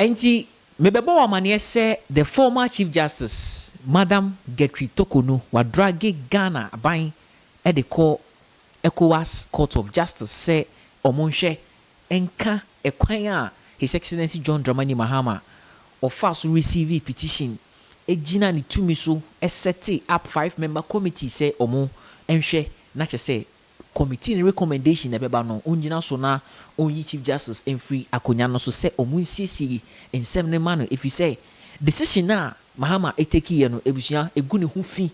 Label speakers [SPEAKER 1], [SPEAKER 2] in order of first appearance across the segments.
[SPEAKER 1] Enti mebebo wa mane say the former Chief Justice Madam CJ Torkornoo wa dragi Ghana aban e de call ECOWAS Court of Justice say omonhwe enka ekwan a His Excellency John Dramani Mahama of first receive petition ejina ni tumi so set up 5-member committee say omo enhwe na che say committee ni recommendation ebeba no onjina so na onyi Chief Justice Enfree akonya no so say omo nsisi ensem ne ma no if you say decision na Mahama eteki ye no ebusua egu ne ho fi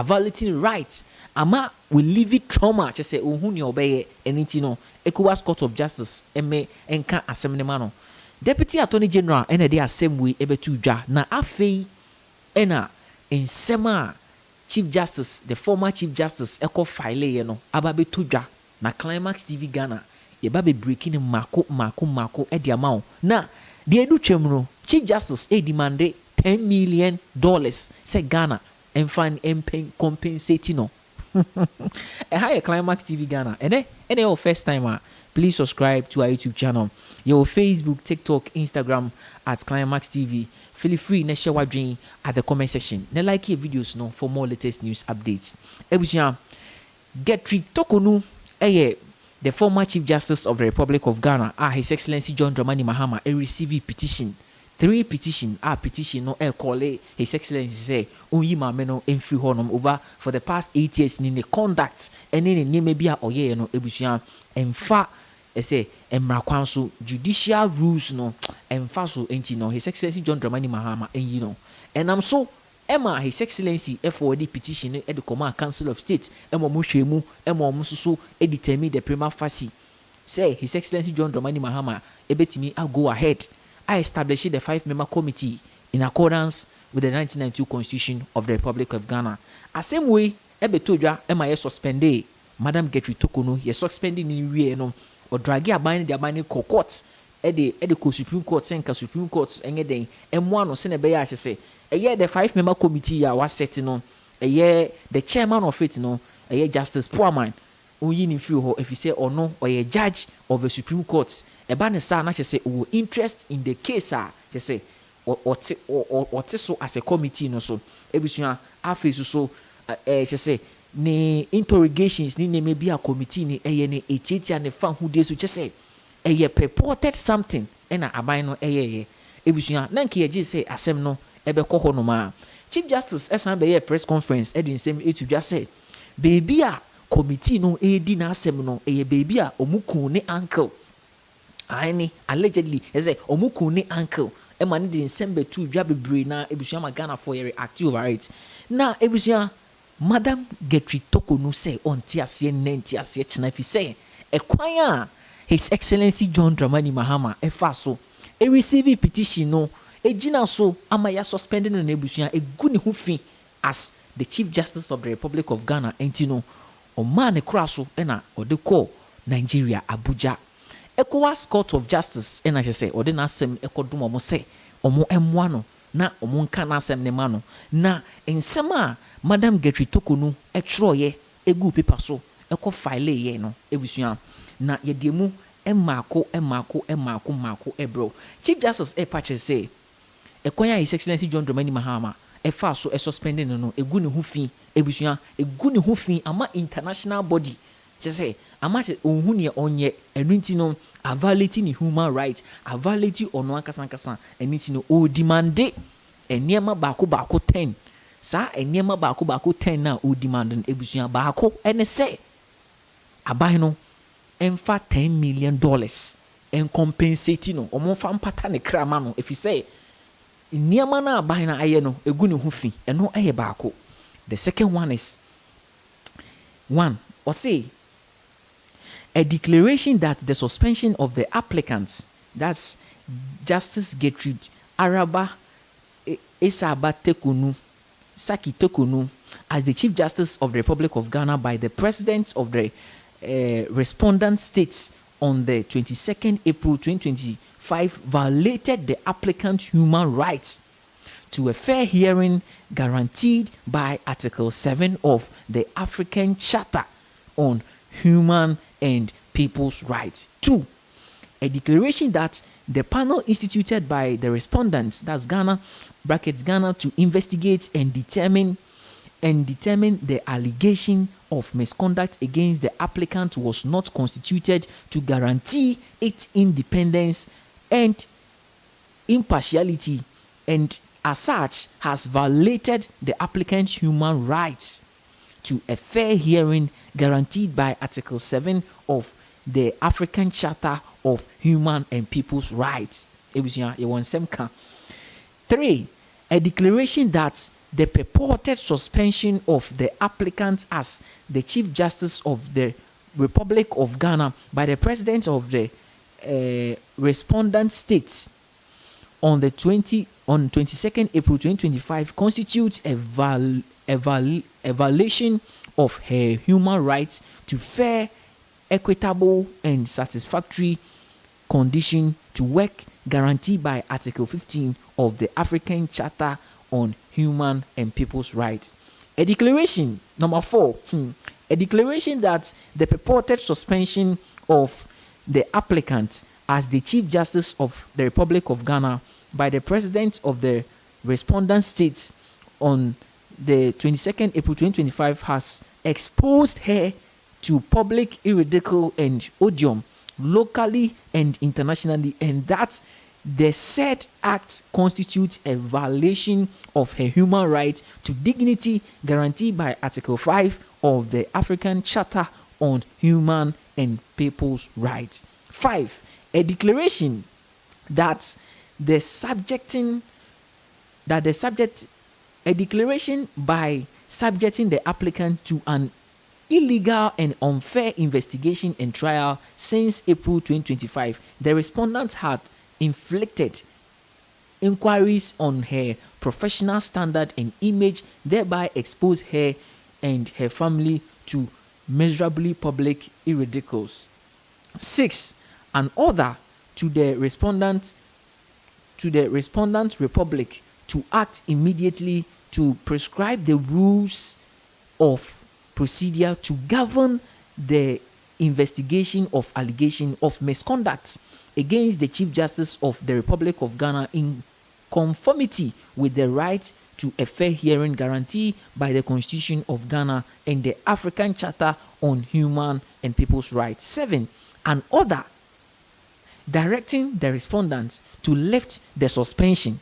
[SPEAKER 1] violating rights ama we leave it trauma che say ohun ne obeye eniti no ECOWAS Court of Justice eme enka asem ne ma no Deputy Attorney General ene de asem we ebetu dwa na afei ena ensema Chief Justice, the former Chief Justice, eko file ye no, aba betu dwa na Climax TV Ghana, ye ba be breaking mako edi amount. Na, di edu twemno, Chief Justice demande $10 million se Ghana and find compensate no. Higher Climax TV Ghana. Ene your first timer, please subscribe to our YouTube channel. Your Facebook, TikTok, Instagram at Climax TV. Feel free to share what dream at the comment section. Ne like your videos no for more latest news updates. Ebusia CJ Torkornoo the former Chief Justice of the Republic of Ghana, His Excellency John Dramani Mahama, received petition. 3 petition petition no call His Excellency say onyi maame no Enfree honum over for the past 8 years in the conduct and in the maybe oye no ebusia emfa say emrakwan so judicial rules no emfa so enti no His Excellency John Dramani Mahama enyi no enam so Emma His Excellency forward petition at the Command Council of State emo mo hwemu emo mo so determine the prima facie say His Excellency John Dramani Mahama ebetimi go ahead. I established the 5-member committee in accordance with the 1992 Constitution of the Republic of Ghana. The same way, Ebetoja Emma suspended Madam CJ Torkornoo, ye suspending in we no or dragi abine the abine court at the Supreme Court, Senka Supreme Court, and then M1 or Senabe say a year the 5-member committee was setting on a year the chairman of it no a year Justice Poorman. If you say or no or a judge of the Supreme Court, a banner sa na say who interest in the case just say or so as a committee no so ebusua afi so just say ne interrogations ni ne maybe a committee ni ne etiti and fan who dey so just say purported something na aban no ebusua na nke ye say asem no ebe kɔ hɔ no ma Chief Justice esan be press conference edin same etu just say baby a committee no edi na asem no baby a omukun ne uncle ani allegedly say omukun ne uncle e man di December 2 dwa bebre na ebusua ma Ghana for react over it na ebusua Madam CJ Torkornoo say onti ase nenti ase china fi say ekwan a His Excellency John Dramani Mahama fa so receive petition no ejina so ama ya suspending no ebusua egu ne ho fi as the Chief Justice of the Republic of Ghana enti no o man e kura so na o de call Nigeria Abuja ECOWAS Court of Justice I say o de na asem ekodum omo say omo emwa no na omo nka na asem ne ma no na ensem a Madam CJ Torkornoo etroye egu paper so eko file ye no ebusua na ye diemu emako ebro Chief Justice patch say ekwan His Excellency John Dramani Mahama fa so suspending no egu ne ho fi ebusua egu ne ho fi ama international body just say ama ohun ne onye enunti no violating human rights violating ono akasa enunti no o demand eniema baako 10 sa eniema baako 10 na o demand ebusua baako ene say aban no emfa $10 million en compensate no omo fa mpata ne krama no if you say eniema na aban na aye no egu ne ho fi eno aye baako. The second one is or say a declaration that the suspension of the applicants, that's Justice CJ Araba Esaba Tekunu Saki Tekunu as the Chief Justice of the Republic of Ghana by the President of the respondent states on the 22nd April 2025 violated the applicant's human rights to a fair hearing guaranteed by Article 7 of the African Charter on Human and People's Rights. 2. A declaration that The panel instituted by the respondents, that's Ghana, brackets Ghana, to investigate and determine the allegation of misconduct against the applicant was not constituted to guarantee its independence and impartiality, and as such has violated the applicant's human rights to a fair hearing guaranteed by Article 7 of the African Charter of Human and People's Rights. 3. A declaration that the purported suspension of the applicant as the Chief Justice of the Republic of Ghana by the President of the respondent states on 22nd April 2025 constitutes a violation of her human rights to fair, equitable, and satisfactory condition to work guaranteed by Article 15 of the African Charter on Human and People's Rights. A declaration, number 4, a declaration that the purported suspension of the applicant as the Chief Justice of the Republic of Ghana by the President of the respondent states on the 22nd April 2025 has exposed her to public ridicule and odium locally and internationally, and that the said act constitutes a violation of her human right to dignity guaranteed by Article 5 of the African Charter on Human and People's Rights. 5. A declaration that a declaration by subjecting the applicant to an illegal and unfair investigation and trial since April 2025, the respondent had inflicted inquiries on her professional standard and image, thereby exposed her and her family to miserably public ridicules. 6. An order to the respondent republic to act immediately to prescribe the rules of procedure to govern the investigation of allegation of misconduct against the Chief Justice of the Republic of Ghana in conformity with the right to a fair hearing guaranteed by the Constitution of Ghana and the African Charter on Human and People's Rights. 7. An order directing the respondents to lift the suspension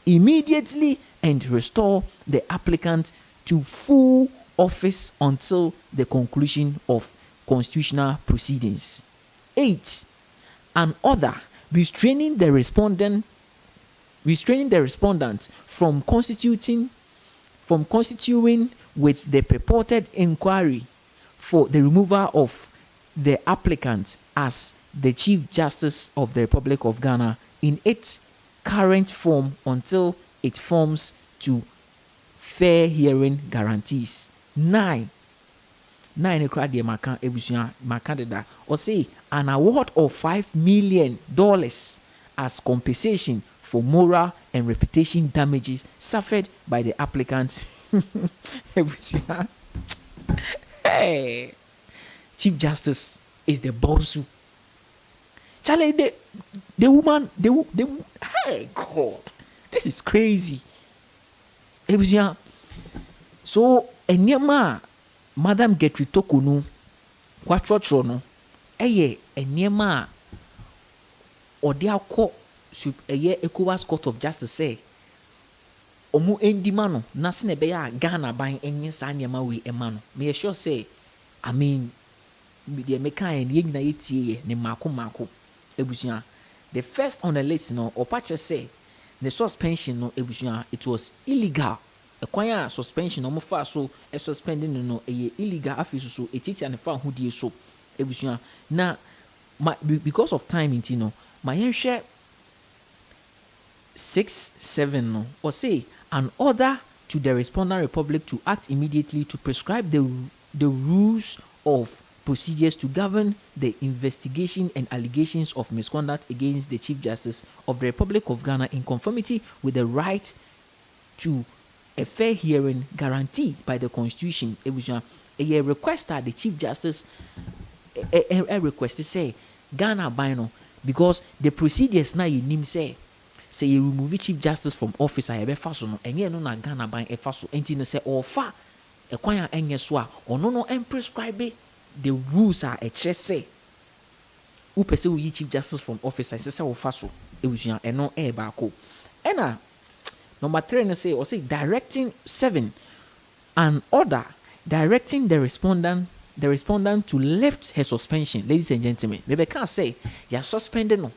[SPEAKER 1] immediately and restore the applicant to full office until the conclusion of constitutional proceedings. 8. An order restraining the respondent from constituting with the purported inquiry for the removal of the applicant as the Chief Justice of the Republic of Ghana in its current form until it forms to fair hearing guarantees. 9 or say an award of $5 million as compensation for moral and reputation damages suffered by the applicant. Hey, Chief Justice is the boss. Charlie, the woman, hey God, this is crazy. So enyema Madam Herh Torkornoo kwatwotwo no eye enyema ode akọ eye ECOWAS Court of Justice say omu endima no na se ne be ya Ghana ban enye sa nyema we ema no me sure say I mean the mekan ye nyina yetie ne mako ebusuan. The first on the list no opache say the suspension no ebusuan it was illegal. Ekwanya suspension no fa so suspending no illegal afis so etiti and fa hodie so ebusuan na because of time inti no my share 6-7 no or say an order to the respondent republic to act immediately to prescribe the rules of procedures to govern the investigation and allegations of misconduct against the Chief Justice of the Republic of Ghana in conformity with the right to a fair hearing guaranteed by the Constitution. A request that the Chief Justice a request to say Ghana by no because the procedures now you name say you remove chief justice from office a yebe fa so no enye no na Ghana ban e fa so enti no say ofa e kwan a enye so a ono no prescribe the rules a e kire say who pese we chief justice from office I say ofa so ebusua eno e ba ko ena number 3 no say or say directing 7 an order directing the respondent to lift her suspension. Ladies and gentlemen, maybe can't say you're suspended no.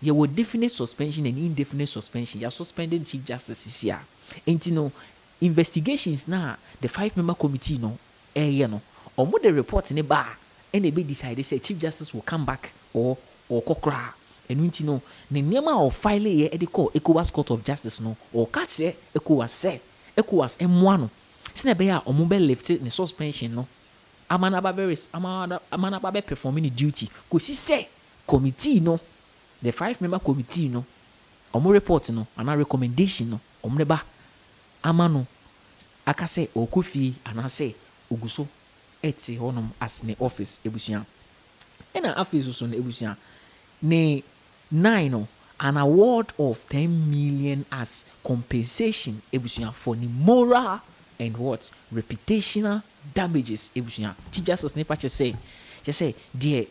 [SPEAKER 1] You will definite suspension and indefinite suspension. You're suspending Chief Justice this year. And you know, investigations now, the 5-member committee no, no. Or more the report in a bar, and they be decided say Chief Justice will come back or kokra. And you know, the name of file here at the call ECOWAS Court of Justice no, or catch there ECOWAS say ECOWAS M1 no. Sinebea or mobile lifted the suspension no. Amana Babe performing the duty. Because he say committee no, the 5-member committee no, omo report no, and a recommendation no, omneba amano aka say okufi and I say uguso eti honum as ne office ebusia. Ena office so ne ebusia ne 9 no, an award of 10 million as compensation ebusia for the moral and what reputational damages ebusia. Chief Justice Nepa just say dear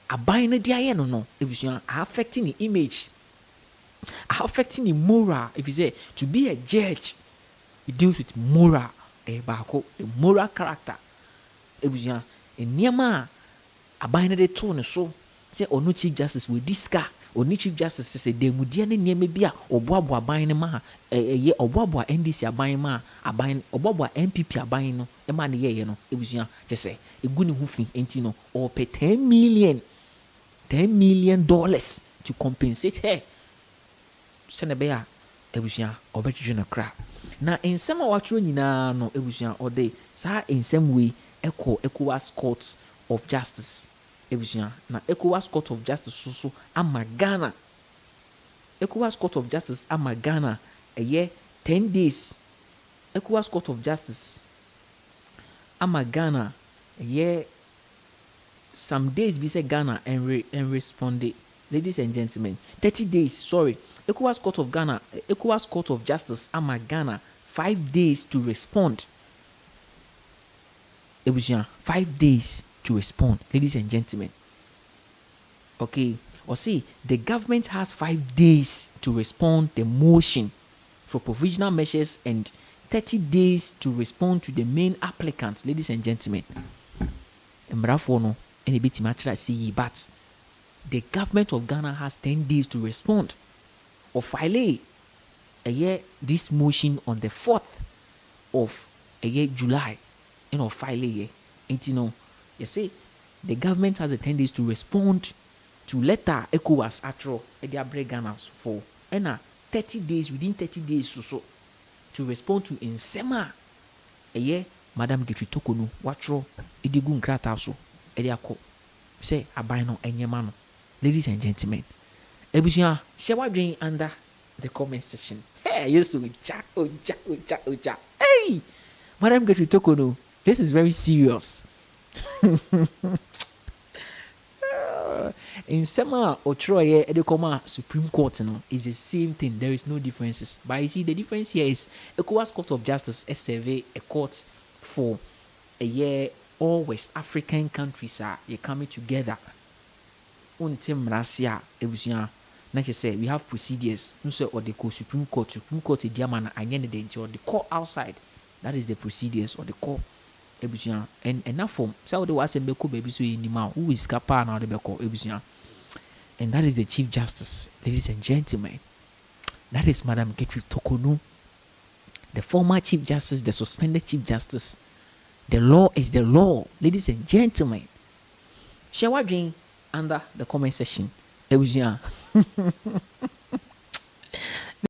[SPEAKER 1] aban no dia no ebusia affecting the image, affecting the moral. If you say to be a judge, it deals with moral the moral character ebusia eniema aban no de to no so say onu Chief Justice we disca oni Chief Justice say demudie ne niema bia oboabo aban ne ma ye oboabo NDC aban ma aban oboabo MPP aban no e ma ne ye no ebusia je say egu ne hu fi enti no or pay $10 million to compensate her sene be a ebusia obetwetwe no kra na ensem a watro nyina no ebusia ode sa ensem we ECOWAS Court of Justice ebusia na ECOWAS Court of Justice so amagana ECOWAS Court of Justice amagana a year 10 days ECOWAS Court of Justice amagana a year some days be say Ghana and responded. Ladies and gentlemen, 30 days sorry ECOWAS Court of Ghana ECOWAS Court of Justice amagana 5 days to respond ebusia 5 days to respond, ladies and gentlemen. Okay, or see, the government has 5 days to respond the motion for provisional measures and 30 days to respond to the main applicant, ladies and gentlemen. But the government of Ghana has 10 days to respond or file this motion on the 4th of July. File you see, the government has 10 days to respond to letter ECOWAS atro Ghana for 30 days within 30 days so to respond to insema Madam CJ Torkornoo watro edigu nkrata so ediako say abino enyema no. Ladies and gentlemen, ebusia shewa dwen under the comment section. Hey, yes, oja. Hey, Madam CJ Torkornoo, this is very serious. In summer or Troy, Edekoma Supreme Court is the same thing. There is no differences. But you see, the difference here is ECOWAS Court of Justice, SCV, a court for a year. All West African countries are coming together. Untem Rasia, Ebusia. Like I say, we have procedures. No say or the Supreme Court is Diamana and or the court outside. That is the procedures or the court. Ebusia and enough form so the was beko baby so in the who is capa now the beko ebusia, and that is the Chief Justice. Ladies and gentlemen, that is Madam CJ Torkornoo, the former Chief Justice, the suspended Chief Justice. The law is the law, ladies and gentlemen. Share what drink under the comment section ebusia.